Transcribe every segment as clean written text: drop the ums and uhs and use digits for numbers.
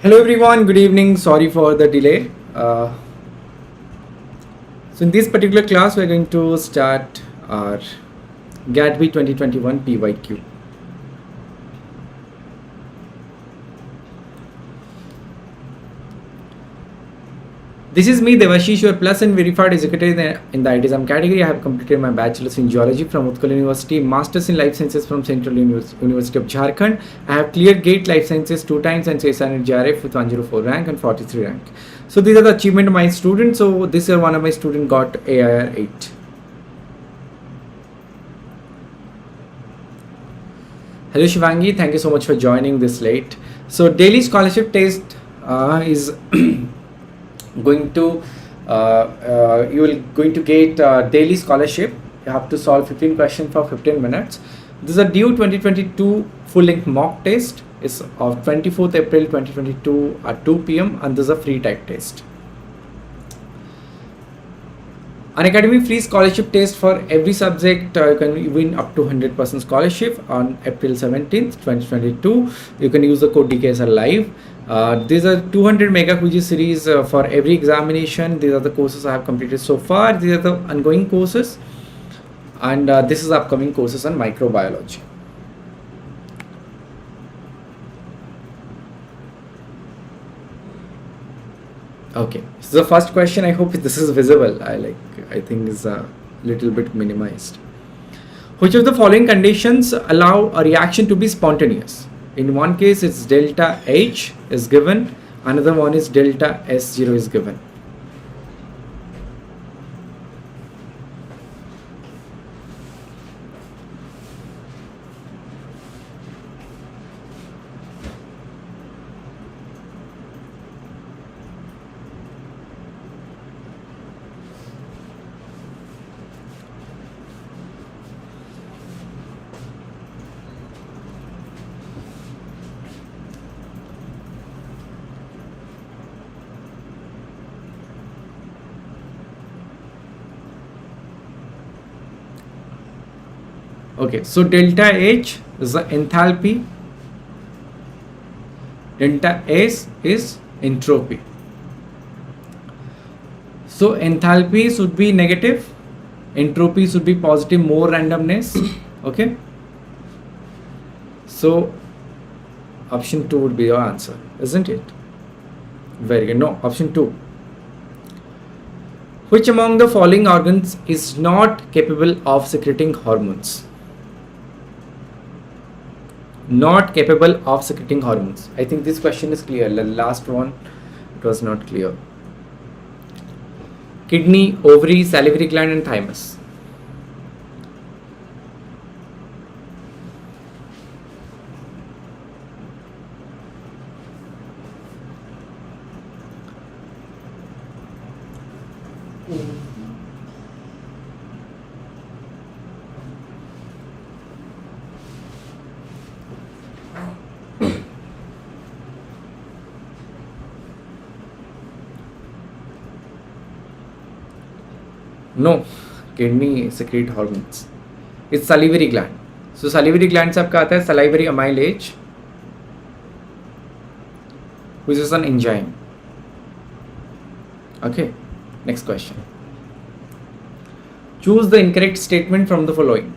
Hello everyone, good evening. Sorry for the delay. So in this particular class, we're going to start our GAT-B 2021 PYQ. This is me, Debasish, your plus and verified educator in the IIT-JAM category. I have completed my bachelor's in geology from Utkal University, master's in life sciences from Central University of Jharkhand. I have cleared GATE life sciences 2 times and CSIR UGC with 104 rank and 43 rank. So these are the achievement of my students. So this year one of my students got AIR 8. Hello Shivangi, thank you so much for joining this late. So daily scholarship test is going to you will going to get daily scholarship. You have to solve 15 questions for 15 minutes. This is a due 2022 full length mock test. It's of 24th April 2022 at 2 p.m. and this is a free type test. Unacademy free scholarship test for every subject. You can win up to 100% scholarship on April 17th 2022. You can use the code DKSR live. These are 200 mega quiz series for every examination. These are the courses I have completed so far. These are the ongoing courses, and this is upcoming courses on microbiology. Okay, so the first question, I hope this is visible. I think is a little bit minimized. Which of the following conditions allow a reaction to be spontaneous? In one case, it's delta H is given. Another one is delta S0 is given. Okay, so delta H is the enthalpy, delta S is entropy. So enthalpy should be negative, entropy should be positive, more randomness. Okay, so option 2 would be your answer, isn't it? Very good. No, option 2. Which among the following organs is not capable of secreting hormones? Not capable of secreting hormones. I think this question is clear. The last one, it was not clear. Kidney, ovary, salivary gland and thymus. No, kidney secrete hormones. It's salivary gland. So salivary gland से आपका आता है salivary amylase, which is an enzyme. Okay, next question. Choose the incorrect statement from the following.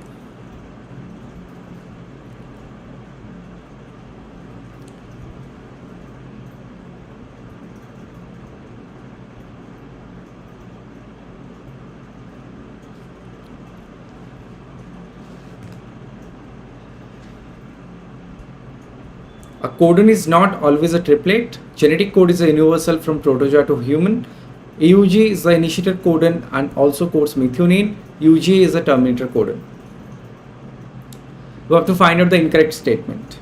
A codon is not always a triplet. Genetic code is a universal from protozoa to human. AUG is the initiator codon and also codes methionine. UG is a terminator codon. You have to find out the incorrect statement.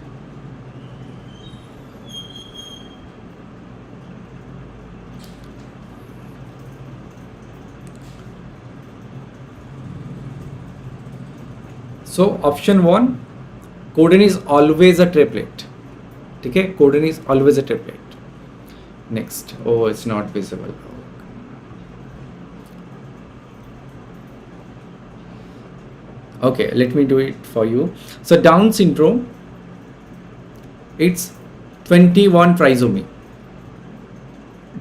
So option 1, codon is always a triplet. Okay, codon is always a triplet. Next, oh, it's not visible. Okay, let me do it for you. So Down syndrome, it's 21 trisomy.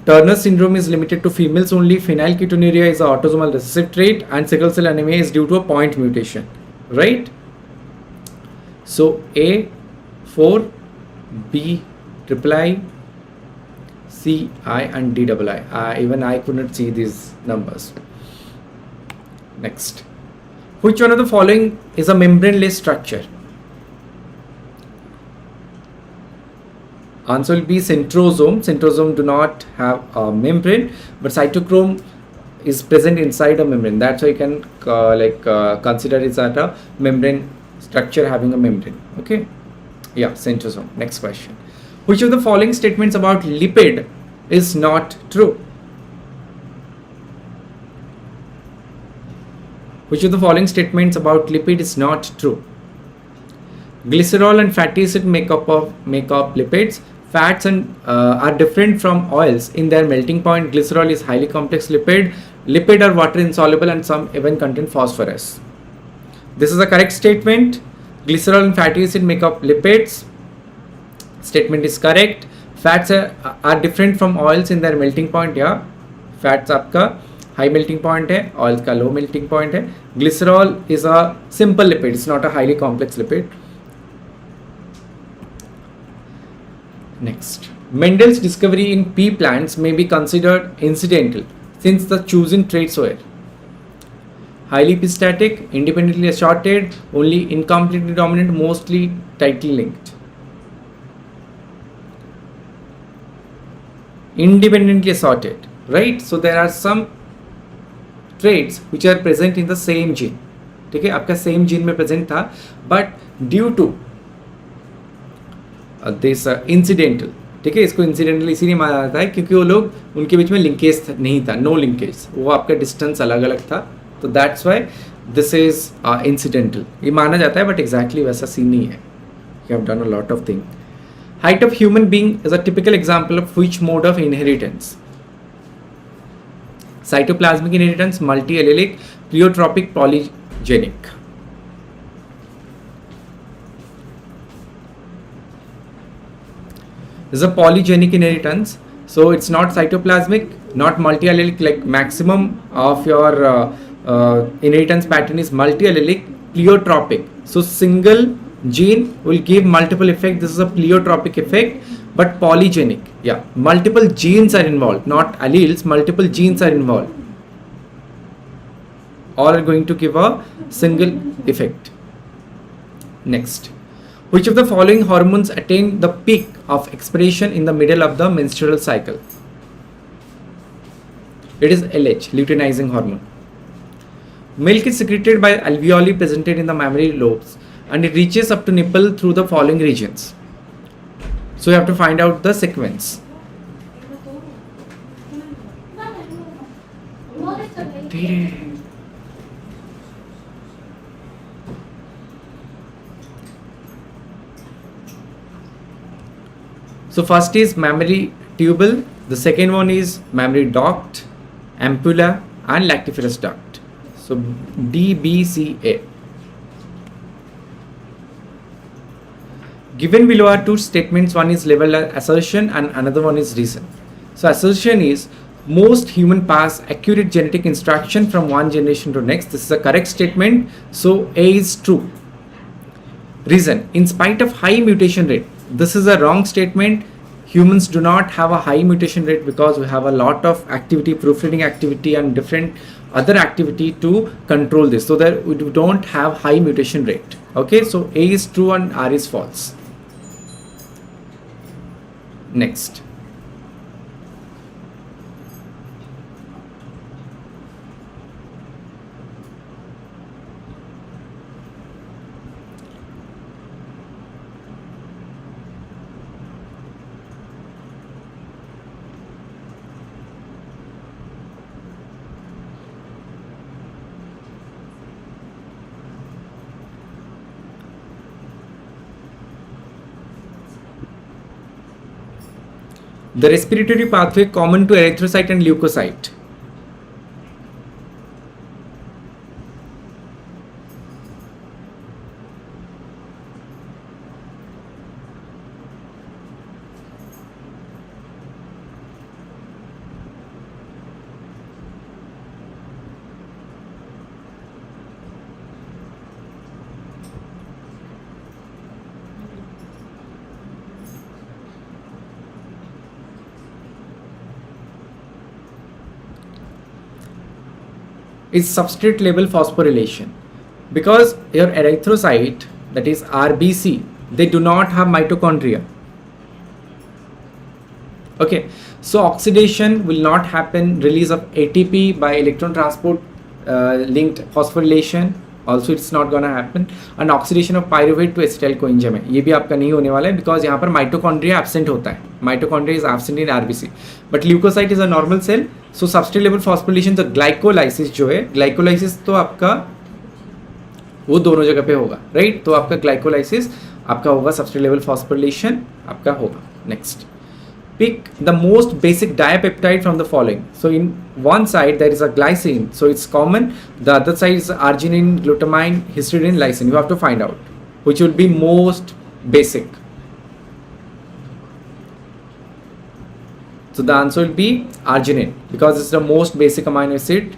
Turner syndrome is limited to females only. Phenylketonuria is an autosomal recessive trait, and sickle cell anemia is due to a point mutation, right? So A, 4, B, triple I, C, I, and D double I. Even I could not see these numbers. Next, which one of the following is a membraneless structure? Answer will be centrosome. Centrosome do not have a membrane, but cytochrome is present inside a membrane. That's why you can consider it as a membrane structure having a membrane. Okay, yeah, centrosome. Next question. Which of the following statements about lipid is not true? Which of the following statements about lipid is not true? Glycerol and fatty acid make up lipids. Fats are different from oils in their melting point. Glycerol is highly complex lipid. Lipid are water insoluble and some even contain phosphorus. This is a correct statement. Glycerol and fatty acid make up lipids. Statement is correct. Fats are different from oils in their melting point. Yeah, fats आपका high melting point है, oils का low melting point है. Glycerol is a simple lipid. It's not a highly complex lipid. Next, Mendel's discovery in pea plants may be considered incidental since the chosen traits were highly epistatic, independently assorted, only incompletely dominant, mostly tightly linked. Independently assorted, right? So there are some traits which are present in the same gene. ठीक है, आपका same gene में present था, but due to this incidental, ठीक है, इसको incidental इसीलिए माना जाता है क्योंकि वो लोग उनके बीच में लिंकेज नहीं था, नो लिंकेज, वो आपका डिस्टेंस अलग अलग था, तो that's why this is incidental, ये माना जाता है, बट एग्जैक्टली वैसा सीन नहीं है. You have done a lot of thing. Height of human being is a typical example of which mode of inheritance? Cytoplasmic inheritance, multi allylic, pleiotropic, polygenic. This is a polygenic inheritance, so it's not cytoplasmic, not multi-allelic. Like maximum of your inheritance pattern is multi-allelic, pleiotropic. So single gene will give multiple effect. This is a pleiotropic effect, but polygenic. Yeah, multiple genes are involved, not alleles. Multiple genes are involved. All are going to give a single effect. Next. Which of the following hormones attain the peak of expression in the middle of the menstrual cycle? It is LH, luteinizing hormone. Milk is secreted by alveoli presented in the mammary lobes and it reaches up to nipple through the following regions. So you have to find out the sequence. So first is mammary tubule, the second one is mammary duct, ampulla and lactiferous duct. So D, B, C, A. Given below are two statements, one is level assertion and another one is reason. So assertion is most human pass accurate genetic instruction from one generation to next. This is a correct statement, so A is true. Reason, in spite of high mutation rate, this is a wrong statement. Humans do not have a high mutation rate because we have a lot of activity, proofreading activity and different other activity to control this, so that we don't have high mutation rate. Okay, so A is true and R is false. Next. The respiratory pathway common to erythrocyte and leukocyte. is substrate level phosphorylation, because your erythrocyte, that is RBC, they do not have mitochondria. Okay, so oxidation will not happen, release of ATP by electron transport linked phosphorylation also it's not gonna happen, and oxidation of pyruvate to acetyl coenzyme है, ये भी आपका नहीं होने वाला है, because यहाँ पर mitochondria absent होता है, mitochondria is absent in RBC, but leukocyte is a normal cell, so substrate level phosphorylation, तो glycolysis जो है, glycolysis तो आपका वो दोनों जगह पे होगा, राइट, तो आपका glycolysis आपका होगा, substrate level phosphorylation आपका होगा. Next, pick the most basic dipeptide from the following. So in one side there is a glycine, so it's common. The other side is arginine, glutamine, histidine, lysine. You have to find out which will be most basic. So the answer will be arginine, because it's the most basic amino acid.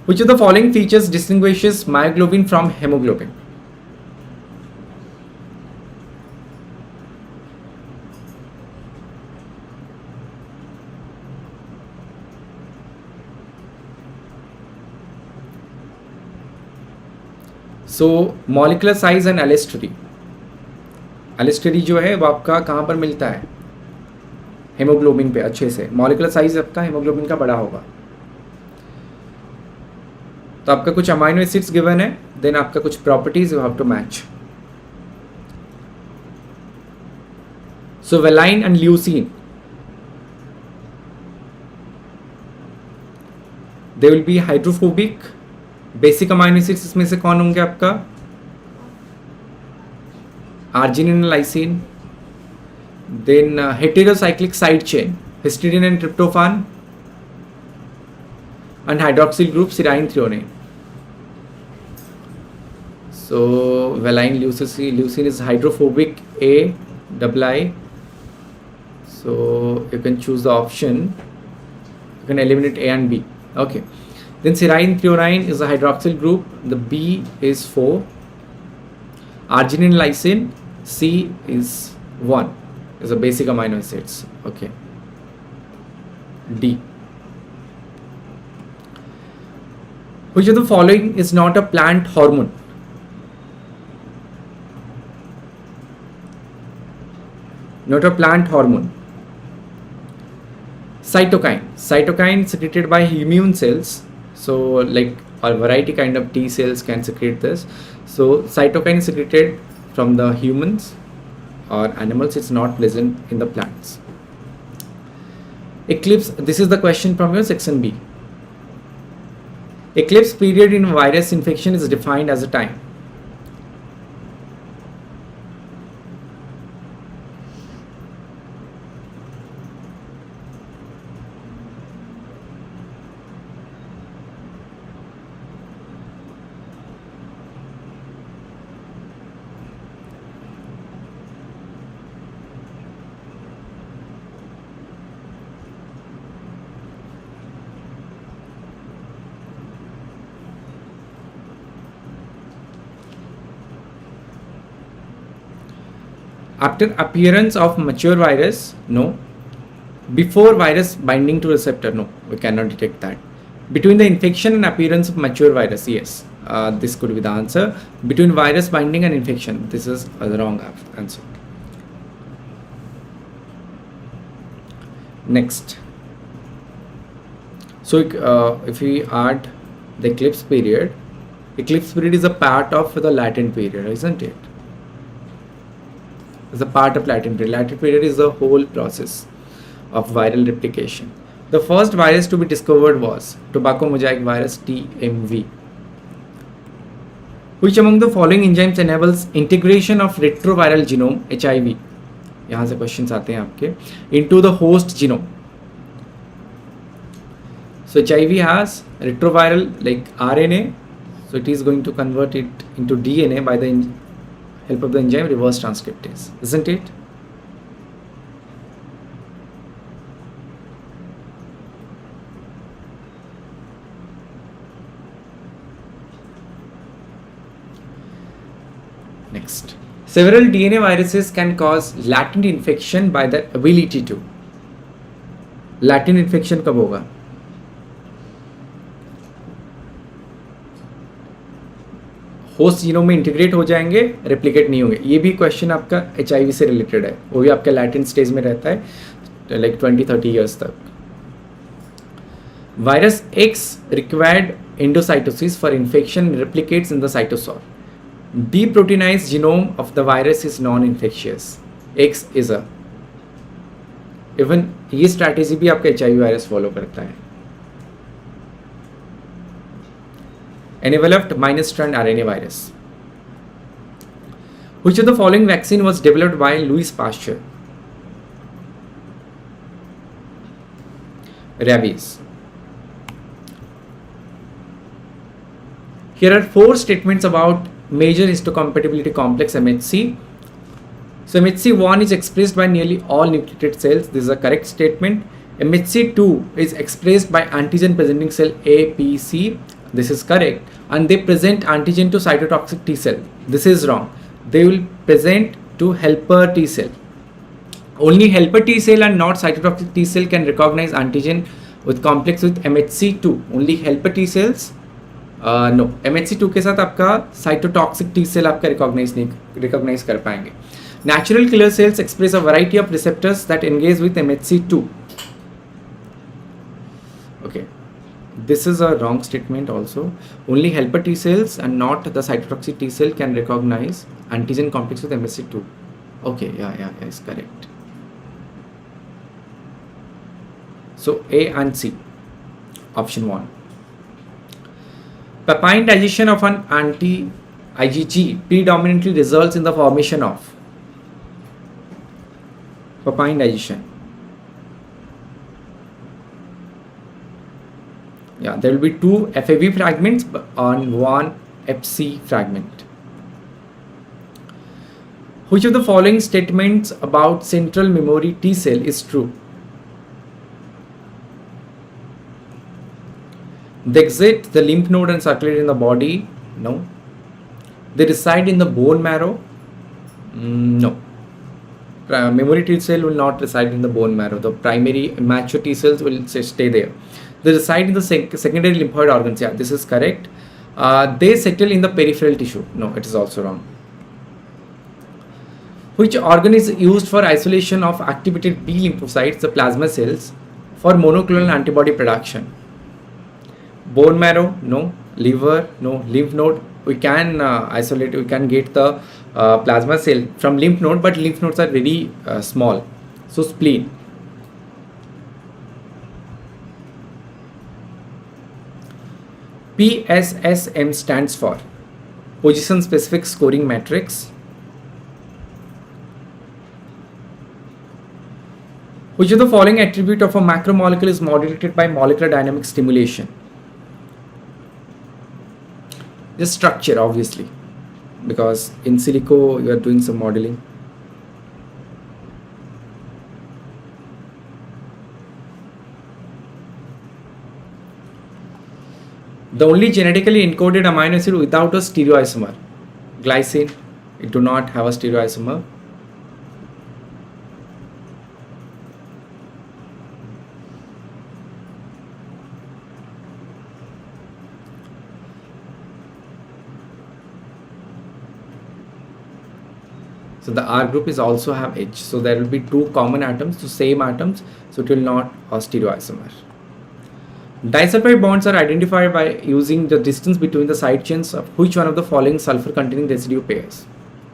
Which of the following features distinguishes myoglobin from hemoglobin? So molecular size and allostery, allostery जो है वो आपका कहाँ पर मिलता है, haemoglobin पे अच्छे से, मॉलिकुलर साइज आपका हेमोग्लोबिन का बड़ा होगा. तो आपका कुछ अमाइनो एसिड्स गिवन है, देन आपका कुछ properties you have to match. So valine and leucine, they will be hydrophobic. Basic amino acids इसमें से कौन होंगे आपका, arginine, lysine, then heterocyclic side chain, histidine and tryptophan, and hydroxyl group serine threonine. So valine leucine is hydrophobic, A double I. So you can choose the option, you can eliminate A and B. Okay, then serine threonine is a hydroxyl group, the B is 4, arginine lysine, C is 1, is a basic amino acids. Okay, D. Which of the following is not a plant hormone? Not a plant hormone. Cytokine. Cytokine secreted by immune cells. So like a variety kind of T cells can secrete this. So cytokine is secreted from the humans or animals. It's not present in the plants. Eclipse. This is the question from your section B. Eclipse period in virus infection is defined as a time. After appearance of mature virus, no. Before virus binding to receptor, no, we cannot detect that. Between the infection and appearance of mature virus, yes, this could be the answer. Between virus binding and infection, this is the wrong answer. Next, so if we add the eclipse period is a part of the latent period, isn't it? Is a part of latent period. Latent period is the whole process of viral replication. The first virus to be discovered was tobacco mosaic virus, TMV. Which among the following enzymes enables integration of retroviral genome, HIV, यहाँ से questions आते हैं आपके, into the host genome. So HIV has retroviral like RNA, so it is going to convert it into DNA by the help of the enzyme reverse transcriptase, isn't it? Next, several DNA viruses can cause latent infection by their ability to. Latent infection कब होगा? Host genome में integrate हो जाएंगे, replicate नहीं होंगे। ये भी question आपका HIV से रिलेटेड है, वो भी आपका लैटेंट स्टेज में रहता है लाइक 20-30 ईयर्स तक। Virus X required endocytosis for infection replicates in the cytosol. Deproteinized genome of the virus is non-infectious. X is a even ये स्ट्रैटेजी भी आपका HIV वायरस फॉलो करता है। Enveloped minus strand RNA virus. Which of the following vaccine was developed by Louis Pasteur? Rabies. Here are 4 statements about major histocompatibility complex MHC. So MHC1 is expressed by nearly all nucleated cells. This is a correct statement. MHC2 is expressed by antigen presenting cell A, B, C. This is correct. And they present antigen to cytotoxic T cell. This is wrong. They will present to helper T cell. Only helper T cell and not cytotoxic T cell can recognize antigen with complex with MHC2. Only helper T cells no MHC2 के साथ आपका cytotoxic T cell आपका recognize कर पाएंगे। Natural killer cells express a variety of receptors that engage with MHC2. Okay, this is a wrong statement also. Only helper T cells and not the cytotoxic T cell can recognize antigen complex with MHC2. Okay, या is correct. So A and C, option 1. Papain digestion of an anti-IgG predominantly results in the formation of papain digestion. Yeah, there will be 2 FAV fragments on 1 FC fragment. Which of the following statements about central memory T cell is true? They exit the lymph node and circulate in the body. No. They reside in the bone marrow. No. Memory T cell will not reside in the bone marrow. The primary immature T cells will stay there. They reside in the secondary lymphoid organs. Yeah, this is correct. They settle in the peripheral tissue. No, it is also wrong. Which organ is used for isolation of activated B lymphocytes, the plasma cells, for monoclonal antibody production? Bone marrow, no. Liver, no. Lymph node, we can isolate, we can get the plasma cell from lymph node, but lymph nodes are very small. So spleen. PSSM stands for position specific scoring matrix. Which of the following attribute of a macromolecule is modulated by molecular dynamic stimulation? The structure, obviously, because in silico you are doing some modeling. The only genetically encoded amino acid without a stereoisomer, glycine, it do not have a stereoisomer. So the R group is also have H. So there will be 2 common atoms, so same atoms, so it will not a stereoisomer. Disulfide bonds are identified by using the distance between the side chains of which one of the following sulfur containing residue pairs?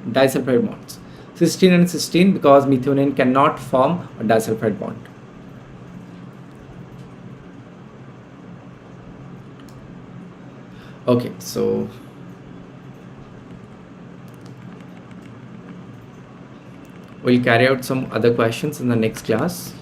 Disulfide bonds. Cysteine and cysteine, because methionine cannot form a disulfide bond. Okay, so we'll carry out some other questions in the next class.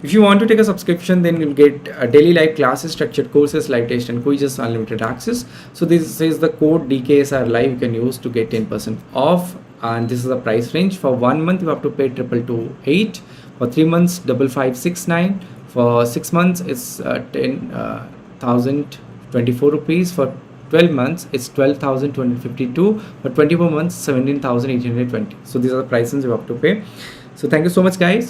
If you want to take a subscription, then you'll get daily live classes, structured courses, live test and quizzes, unlimited access. So this is the code DKSR live you can use to get 10% off, and this is the price range. For 1 month you have to pay 2228. For 3 months 5569. For 6 months it's 10,024 rupees. For 12 months it's 12,252, but 24 months 17,820. So these are the prices you have to pay. So thank you so much guys.